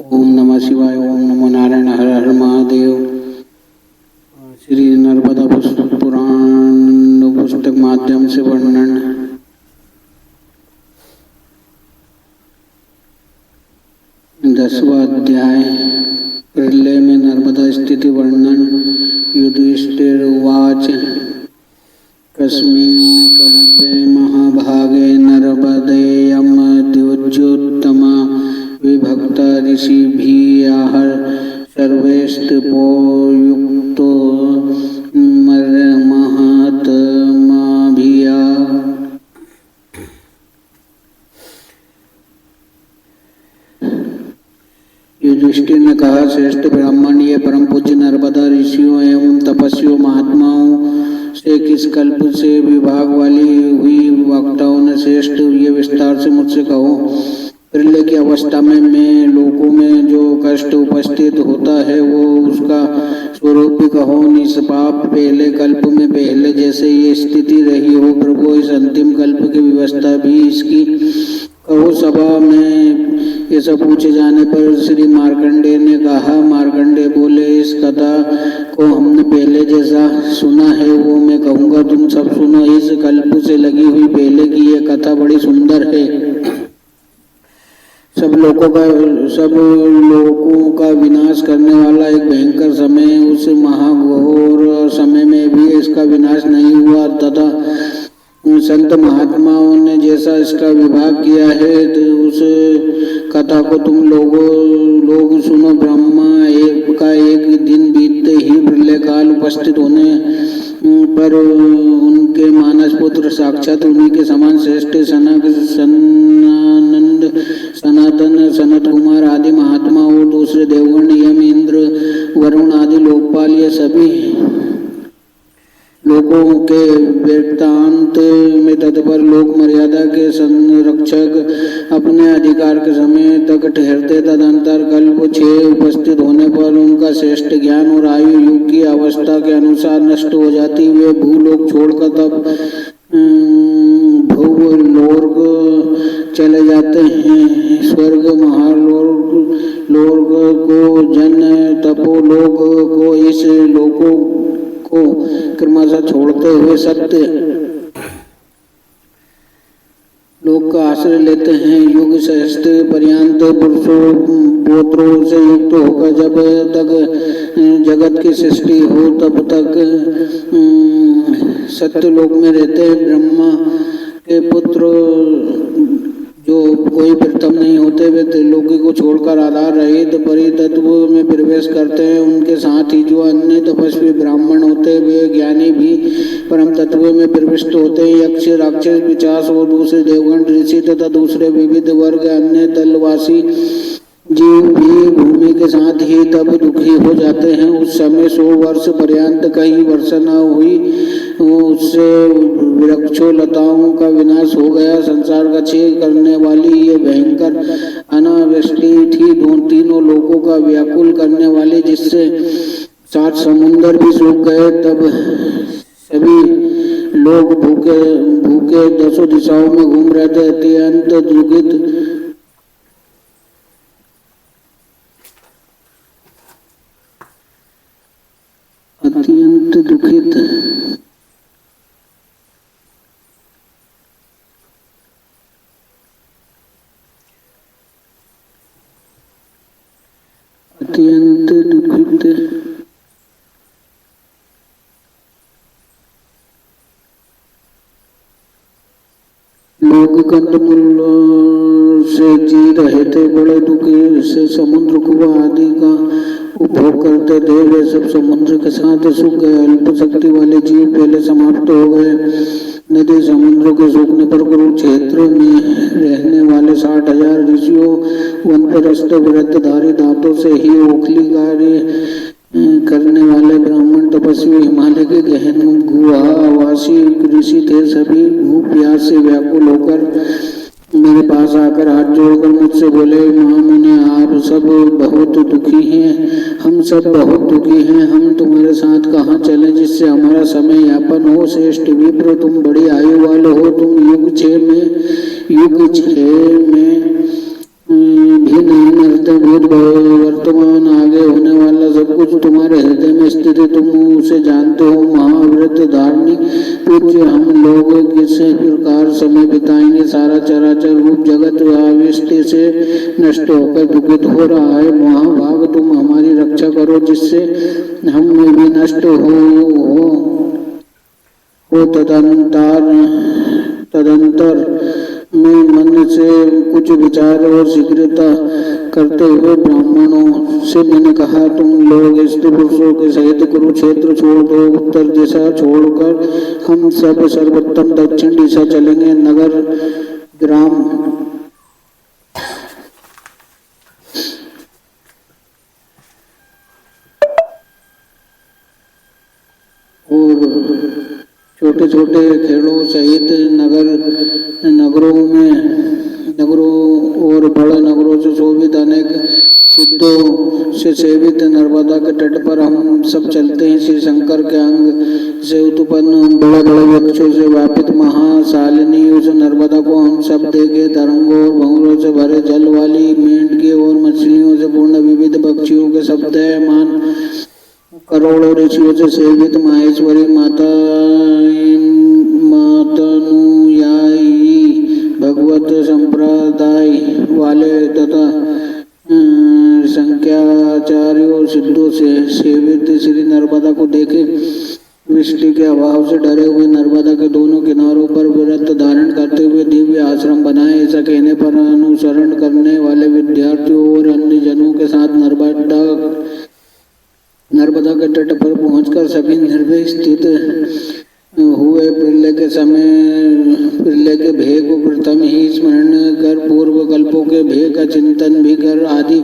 ओम नमः शिवाय। ओम नमो नारायण। हर हर महादेव। श्री नर्मदा पुराण पुस्तक माध्यम से वर्णन। दसवां अध्याय। प्रलय में नर्मदा स्थिति वर्णन। युधिष्ठिर उवाच कस्मिन् कल्पे महाभागे नर्मदेयं द्विजोत्तमा विभक्ता ऋषिभिः सर्वैस्तपो युक्तो महात्माभिः। युधिष्ठिर ने कहा, श्रेष्ठ ब्राह्मण, ये परम पूज्य नर्मदा ऋषियों एवं तपस्वियों महात्माओं से किस कल्प से विभाग वाली हुई वक्ताओं ने श्रेष्ठ ये विस्तार से मुझसे कहो। प्रलय की अवस्था में लोगों में जो कष्ट उपस्थित होता है वो उसका स्वरूप भी कहो। निष्पाप पहले कल्प में पहले जैसे ये स्थिति रही हो प्रभु, इस अंतिम कल्प की व्यवस्था भी इसकी कहो। सभा में ये सब पूछे जाने पर श्री मार्कंडेय ने कहा। मार्कंडेय बोले, इस कथा को हमने पहले जैसा सुना है वो मैं कहूँगा, तुम सब सुनो। इस कल्प से लगी हुई पहले की ये कथा बड़ी सुंदर है। सब लोगों का विनाश करने वाला एक भयंकर समय, उस महाघोर समय में भी इसका विनाश नहीं हुआ तथा संत महात्माओं ने जैसा इसका विभाग किया है तो उस कथा को तुम लोग सुनो। ब्रह्मा का एक दिन बीतते ही प्रलय काल उपस्थित होने पर उनके मानस पुत्र साक्षात उन्हीं के समान श्रेष्ठ सनानंद सनातन सनत कुमार आदि महात्मा और दूसरे देवगण यम इंद्र वरुण आदि लोकपाल ये सभी लोगों के वृत्तांत में तत्पर लोक मर्यादा के संरक्षक अपने अधिकार के समय तक ठहरते। तदंतर कल्प 6 उपस्थित होने पर उनका श्रेष्ठ ज्ञान और आयु युग की अवस्था के अनुसार नष्ट हो जाती। वे भूलोक छोड़कर तब भूलोक चले जाते हैं। स्वर्ग महालोक को जन तपोलोक को इस लोकों को क्रमशः छोड़ते हुए सत्य लोक का आश्रय लेते हैं। युग सहस्त्र पर्यंत पुरुषों पोत्रों से युक्त होकर जब तक जगत की सृष्टि हो तब तक सत्य लोक में रहते हैं। ब्रह्मा के पुत्र जो कोई प्रथम नहीं होते वे त्रिलोकी को छोड़कर आधार रहित परितत्व में प्रवेश करते हैं। उनके साथ ही जो अन्य तपस्वी ब्राह्मण होते हैं वे ज्ञानी भी परम तत्व में प्रविष्ट होते हैं। यक्ष राक्षस पिशाच और दूसरे देवगण ऋषि तथा दूसरे विविध वर्ग अन्य तलवासी जीव भी भूमि के साथ ही तब दुखी हो जाते हैं। उस समय 100 वर्ष पर्यंत कहीं वर्षा न हुई, उससे वृक्षों लताओं का विनाश हो गया। संसार का छेद करने वाली ये भयंकर अनावृष्टि थी, तीनों लोगों का व्याकुल करने वाली, जिससे 7 समुंदर भी सूख गए। तब सभी लोग भूखे 10 दिशाओं में घूम रहे थे, अत्यंत दुखित लोग कंदमूलों से जी रहे थे। बड़े दुखी से समुद्र कुआं आदि का उपभोग करते थे। वे सब समुद्र के साथ सूख गए। अल्प शक्ति वाले जीव पहले समाप्त हो गए। नदी समुद्र के सूखने पर कुरुक्षेत्र में रहने वाले 60,000 ऋषियों वनप्रस्थ व्रतधारी दांतों से ही ओखली कार्य करने वाले ब्राह्मण तपस्वी हिमालय के गहन गुहावासी ऋषि थे। सभी भूख प्यास से व्याकुल होकर मेरे पास आकर हाथ जोड़कर मुझसे बोले, महामुनि आप सब बहुत दुखी हैं, हम सब बहुत दुखी हैं। हम तुम्हारे साथ कहाँ चलें जिससे हमारा समय यापन हो। श्रेष्ठ विप्र, तुम बड़ी आयु वाले हो। तुम युग 6 में भी नहीं नरते भूत वर्तमान आगे होने वाला सब कुछ तुम्हारे हृदय में स्थित है, तुम उसे जानते हो। महाव्रत धारणी पूज्य, हम लोग किस प्रकार समय बिताएंगे? सारा चराचर रूप जगत आविष्टि से नष्ट होकर दुखित हो रहा है। महाभाग तुम हमारी रक्षा करो, जिससे हम भी नष्ट हो तदंतर में मन से कुछ विचार और शीघ्रता करते हुए ब्राह्मणों से मैंने कहा, तुम लोग स्त्री पुरुषों के सहित कुरुक्षेत्र छोड़ दो। उत्तर दिशा छोड़कर हम सब सर्वोत्तम दक्षिण दिशा चलेंगे। नगर ग्राम और छोटे छोटे खेलों सहित नगरों और बड़े नगरों से शोभित अनेक सिद्धों से सेवित नर्मदा के तट पर हम सब चलते हैं। श्री शंकर के अंग से उत्पन्न बड़े बड़े वृक्षों से व्यापित महाशालिनी उस नर्मदा को हम सब देखे। तरंगों और भंवरों से भरे जल वाली, मेंढके और मछलियों से पूर्ण विविध पक्षियों के शब्दमान, करोड़ों ऋषियों से सेवित माहेश्वरी मातनुयायी भगवत संप्रदाय वाले तथा संख्याचार्यों सिद्धों से सेवित श्री नर्मदा को देखे। वृष्टि के अभाव से डरे हुए नर्मदा के दोनों किनारों पर व्रत धारण करते हुए दिव्य आश्रम बनाए। ऐसा कहने पर अनुसरण करने वाले विद्यार्थियों और अन्य जनों के साथ नर्मदा के तट पर पहुंचकर सभी निर्भय स्थित हुए। प्रलय के भेय को प्रथम ही स्मरण कर पूर्व कल्पों के भेय का चिंतन भी कर आदि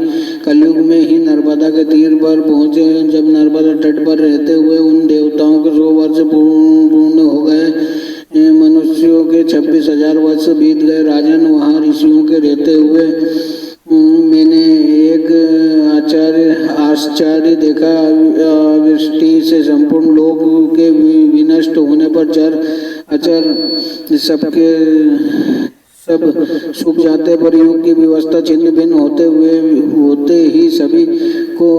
कलयुग में ही नर्मदा के तीर पर पहुंचे। जब नर्मदा तट पर रहते हुए उन देवताओं के 100 वर्ष पूर्ण हो गए, मनुष्यों के 26,000 वर्ष बीत गए। राजन, वहाँ ऋषियों के रहते हुए मैंने एक आश्चर्य देखा। वृष्टि से संपूर्ण लोक के विनष्ट होने पर चर अचर सब सूख जाते पर योग की व्यवस्था छिन्न भिन्न होते ही सभी को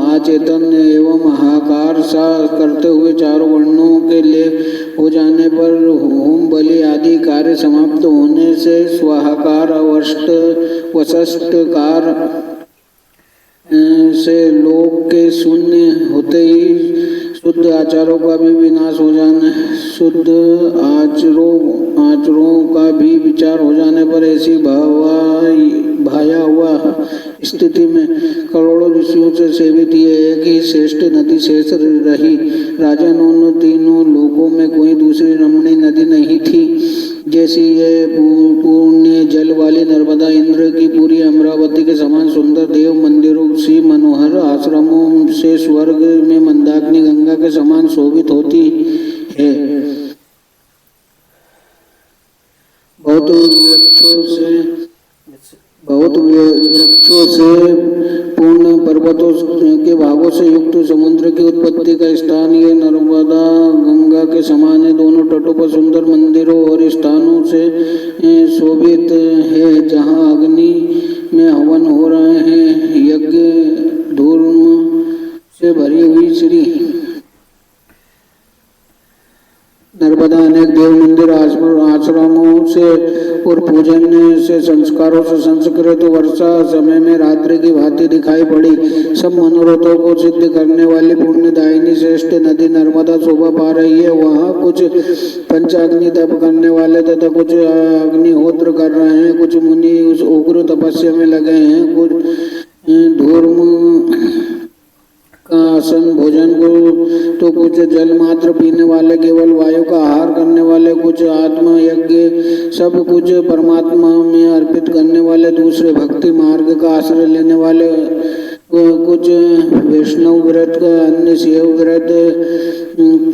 अचेतन एवं हाहाकार सा करते हुए चारों वर्णों के लिए हो जाने पर होम बलि आदि कार्य समाप्त होने से स्वाहाकार वशष्टकार से लोक के शून्य होते ही शुद्ध आचारों का भी विनाश हो जाने, शुद्ध आचरों का भी विचार हो जाने पर ऐसी भाया हुआ स्थिति में करोड़ों ऋषियों से सेवित ये एक ही श्रेष्ठ नदी शेष रही। राजन, उन तीनों लोकों में कोई दूसरी रमणीय नदी नहीं थी जैसी ये पुण्य जल वाली नर्मदा। इंद्र की पूरी अमरावती के समान सुंदर देव मंदिरों सी मनोहर आश्रमों से स्वर्ग में मंदाकिनी गंगा के समान शोभित होती है। बहुत वृक्षों से पूर्ण पर्वतों के भागों से युक्त समुद्र की उत्पत्ति का स्थान ये नर्मदा गंगा के समान है। दोनों तटों पर सुंदर मंदिरों और स्थानों से शोभित है, जहाँ अग्नि में हवन हो रहे हैं। यज्ञ धूम से भरी हुई श्री नर्मदा अनेक देव मंदिर आश्रमों से और पूजन से संस्कारों से संस्कृत वर्षा समय में रात्रि की भांति दिखाई पड़ी। सब मनोरथों को सिद्ध करने वाली पुण्यदायिनी श्रेष्ठ नदी नर्मदा शोभा पा रही है। वहाँ कुछ पंचाग्नि तप करने वाले तथा कुछ अग्निहोत्र कर रहे हैं, कुछ मुनि उस उग्र तपस्या में लगे हैं, कुछ धूर्म का आसन भोजन को तो कुछ जल मात्र पीने वाले, केवल वायु का आहार करने वाले, कुछ आत्म यज्ञ सब कुछ परमात्मा में अर्पित करने वाले, दूसरे भक्ति मार्ग का आश्रय लेने वाले, कुछ वैष्णव व्रत का, अन्य शिव व्रत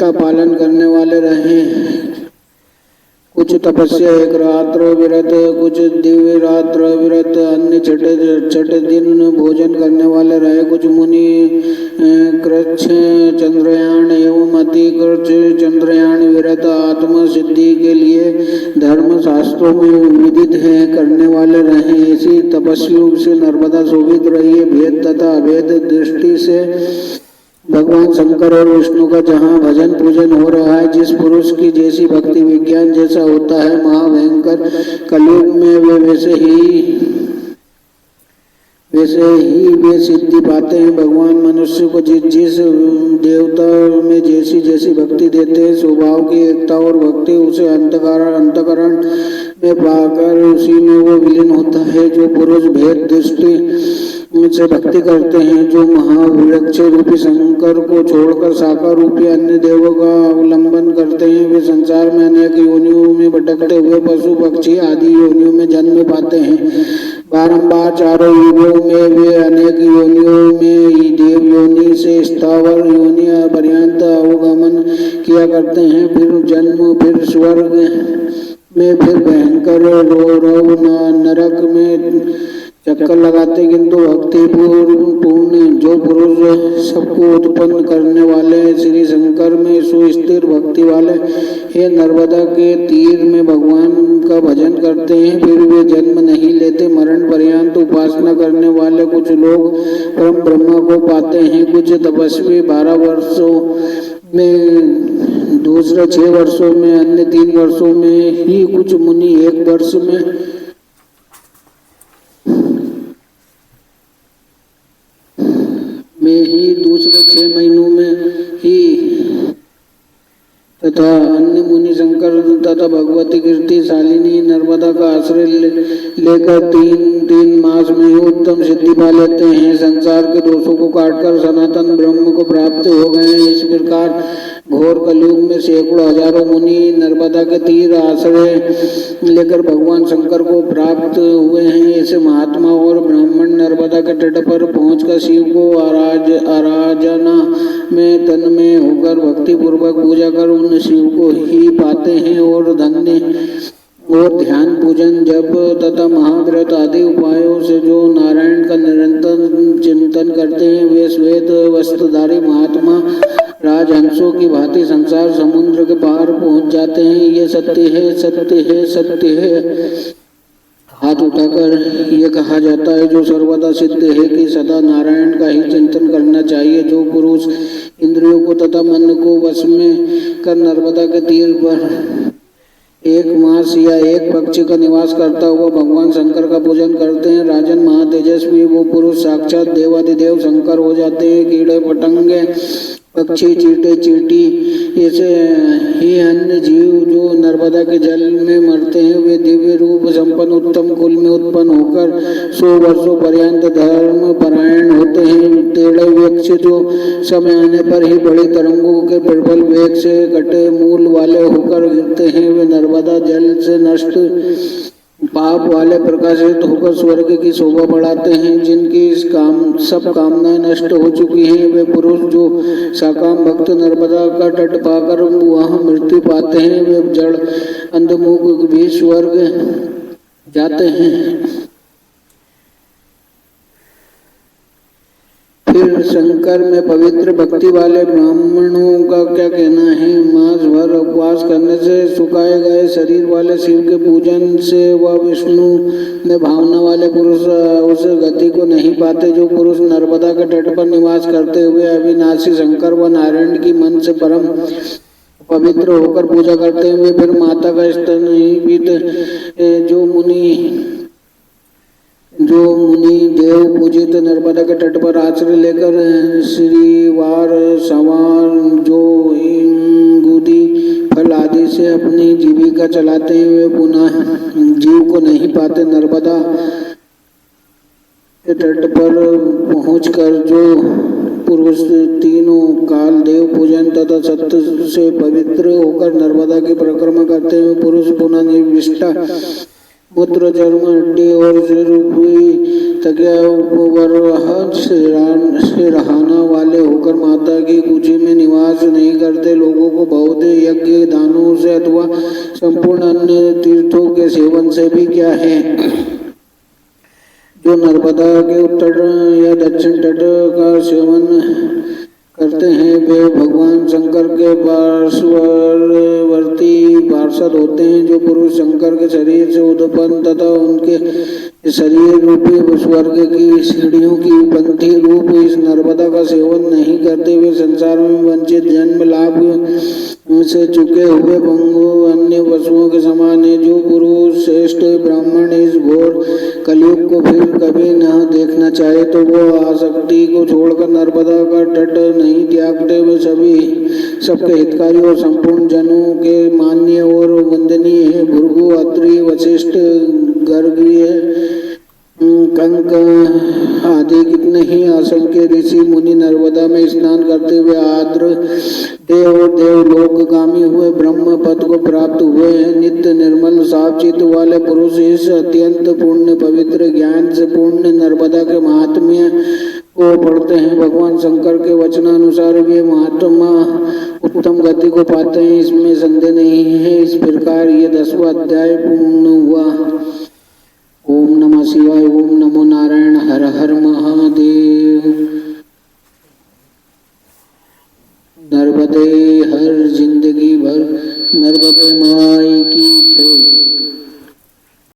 का पालन करने वाले रहे। कुछ तपस्या एक रात्र व्रत, कुछ दिव्य रात्र व्रत, अन्य छठे दिन भोजन करने वाले रहे। कुछ मुनि कृच्छ चंद्रयान एवं अति कृच्छ चंद्रयान व्रत आत्म सिद्धि के लिए धर्म शास्त्रों में विदित है करने वाले रहे। ऐसी तपस्वियों से नर्मदा शोभित रही है। भेद तथा अभेद दृष्टि से भगवान शंकर और विष्णु का जहाँ भजन पूजन हो रहा है, जिस पुरुष की जैसी भक्ति विज्ञान जैसा होता है महाभयंकर कलयुग में वे सिद्धि पाते हैं। भगवान मनुष्य को जिस देवता में जैसी जैसी भक्ति देते हैं, स्वभाव की एकता और भक्ति उसे अंतकरण में पाकर उसी में वो विलीन होता है। जो पुरुष भेद दृष्टि से भक्ति करते हैं, जो महावृक्ष रूपी शंकर को छोड़कर साकार रूपी अन्य देवों का अवलंबन करते हैं, वे संसार में अनेक योनियों में भटकते हुए पशु पक्षी आदि योनियों में जन्म पाते हैं। बारंबार चारों युगों में वे अनेक योनियों में देव योनि से स्थावर योनि पर्यंत अवगमन किया करते हैं। फिर जन्म, फिर स्वर्ग में, फिर भयंकर नरक में चक्कर लगाते। किंतु भक्ति पूर्ण जो पुरुष सबको उत्पन्न करने वाले श्री शंकर में सुस्थिर भक्ति वाले हे नर्मदा के तीर में भगवान का भजन करते हैं, फिर वे जन्म नहीं लेते। मरण पर्यंत उपासना करने वाले कुछ लोग परम ब्रह्म को पाते हैं। कुछ तपस्वी 12 वर्षों में, दूसरे 6 वर्षों में, अन्य 3 वर्षों में ही, कुछ मुनि 1 वर्ष में ही, दूसरे 6 महीनों में ही, तथा अन्य मुनि शंकर तथा भगवती कीर्ति शालिनी नर्मदा का आश्रय लेकर 3 मास में ही उत्तम सिद्धि पा लेते हैं। संसार के दोषों को काटकर सनातन ब्रह्म को प्राप्त हो गए। इस प्रकार घोर कलयुग में सैकड़ों हजारों मुनि नर्मदा के तीर आश्रय लेकर भगवान शंकर को प्राप्त हुए हैं। ऐसे महात्मा और ब्राह्मण नर्मदा के तट पर पहुंचकर शिव को आराधना में तन में होकर भक्ति पूर्वक पूजा कर उन शिव को ही पाते हैं और धन्य और ध्यान पूजन जप तथा महाव्रत आदि उपायों से जो नारायण का निरंतर चिंतन करते हैं, वे श्वेत वस्त्रधारी महात्मा राजहंसों की भांति संसार समुद्र के पार पहुंच जाते हैं। ये सत्य है, सत्य है, सत्य है। हाथ उठाकर ये कहा जाता है, जो सर्वदा सिद्ध है कि सदा नारायण का ही चिंतन करना चाहिए। जो पुरुष इंद्रियों को तथा मन को वश में कर नर्मदा के तीर पर 1 मास या 1 पक्ष का निवास करता हुआ भगवान शंकर का पूजन करते हैं, राजन महातेजस्वी वो पुरुष साक्षात देवादिदेव शंकर हो जाते हैं। कीड़े पतंगे, पक्षी, चींटे, चींटी ऐसे ही अन्य जीव जो नर्मदा के जल में मरते हैं, वे दिव्य रूप संपन्न उत्तम कुल में उत्पन्न होकर 100 वर्षों पर्यंत धर्म परायण होते हैं। टेढ़े वृक्ष जो समय आने पर ही बड़ी तरंगों के प्रबल वेग से कटे मूल वाले होकर गिरते हैं, वे नर्मदा जल से नष्ट पाप वाले प्रकाशित होकर स्वर्ग की शोभा बढ़ाते हैं। जिनकी सब कामनाएं नष्ट हो चुकी हैं, वे पुरुष जो साकाम भक्त नर्मदा का तट पाकर वहां मृत्यु पाते हैं, वे जड़ अंधमुख भी स्वर्ग जाते हैं। फिर शंकर में पवित्र भक्ति वाले ब्राह्मणों का क्या कहना है? मास भर उपवास करने से सुखाए गए शरीर वाले शिव के पूजन से व विष्णु में भावना वाले पुरुष उस गति को नहीं पाते। जो पुरुष नर्मदा के तट पर निवास करते हुए अविनाशी शंकर व नारायण की मन से परम पवित्र होकर पूजा करते हैं, वे फिर माता का स्तन नहीं पीते। जो मुनि देव पूजित नर्मदा के तट पर आश्रय लेकर श्रीवार सवार जो गुदी फल आदि से अपनी जीविका चलाते हैं, वे पुनः जीव को नहीं पाते। नर्मदा के तट पर पहुंचकर जो पुरुष तीनों काल देव पूजन तथा सत्य से पवित्र होकर नर्मदा की परिक्रमा करते हैं, पुरुष पुनः निर्विष्टा मूत्र, चर्म, हड्डी और रूपी तकिया उपवरह सिरहाना वाले होकर माता की कुची में निवास नहीं करते। लोगों को बौद्ध यज्ञ दानों से अथवा संपूर्ण अन्य तीर्थों के सेवन से भी क्या है। जो नर्मदा के उत्तर या दक्षिण तट का सेवन करते हैं वे भगवान शंकर के पार्श्ववर्ती पार्षद होते हैं। जो पुरुष शंकर के शरीर से उत्पन्न तथा उनके शरीर रूपी स्वर्ग की सीढ़ियों की पंक्ति रूप इस नर्मदा का सेवन नहीं करते वे संसार में वंचित जन्म लाभ से चुके हुए पंगु अन्य पशुओं के समान है। जो पुरुष श्रेष्ठ ब्राह्मण इस घोर कलयुग को फिर कभी न देखना चाहे तो वो आसक्ति को छोड़कर नर्मदा का तट नहीं त्यागते। वे सबके हितकारी और संपूर्ण जनों के मान्य और वंदनीय है। भृगु अत्रि वशिष्ठ गर्गीय कंक आदि कितने ही असंख्य ऋषि मुनि नर्मदा में स्नान करते हुए आर्द्र देवलोकगामी हुए ब्रह्म पद को प्राप्त हुए हैं। नित्य निर्मल साफ चित्त वाले पुरुष इस अत्यंत पुण्य पवित्र ज्ञान से पूर्ण नर्मदा के महात्म्य को पढ़ते हैं। भगवान शंकर के वचनानुसार वे महात्मा उत्तम गति को पाते हैं, इसमें संदेह नहीं है। इस प्रकार ये 10वां अध्याय पूर्ण हुआ। ओम नमः शिवाय। ओम नमो नारायण। हर हर महादेव। नर्मदे हर जिंदगी भर नर्मदे माई की जय।